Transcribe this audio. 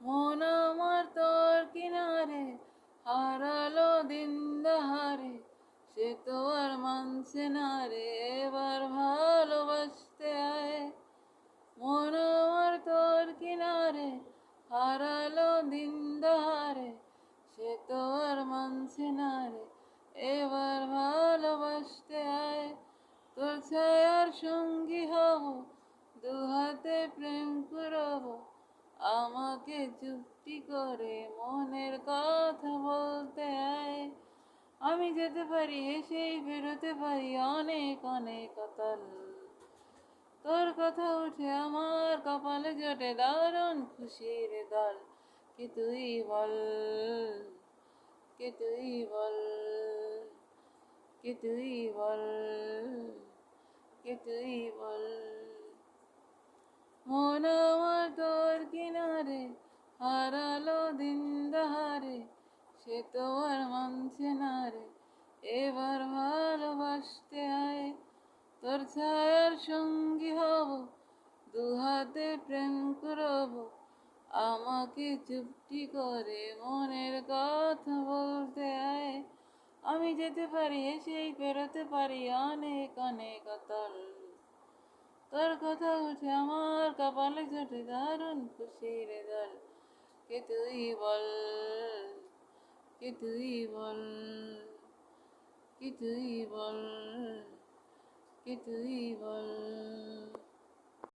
মন আমার তোর কিনারে হারালো দিন দাহারে, সে তো আর মানছে না রে এবার ভালোবাসতে আয়। মন আমার তোর কিনারে হারালো দিন দাহারে, সে তো আর মানছে না রে এবার ভালোবাসতে আয়। তোর ছায়ার সঙ্গী হব, দুহাতে প্রেম করব, আমাকে চুপটি করে মনের কথা বলতে আয়। আমি যেতে পারি হেসেই বেরোতে পারি অনেক অনেক অতল, তোর কথা উঠে আমার কপালে জোটে দারুণ খুশির দল। কে তুই বল, কে তুই বল, কে তুই বল, কে তুই বল। মন আমার তোর কিনারে হারালো দিন দাহারে, সে তো আর মানছে না রে এবার ভালোবাসতে আয়। তোর ছায়ার সঙ্গী হব, দুহাতে প্রেম করব, আমাকে চুপটি করে মনের কথা বলতে আয়। আমি যেতে পারি এসেই পেরোতে পারি অনেক অনেক অতল, তোর কথা উঠে আমার কপালে জোটে দারুণ খুশির দল। কে তুই বল, কে তুই বল, কে তুই বল, কে তুই বল।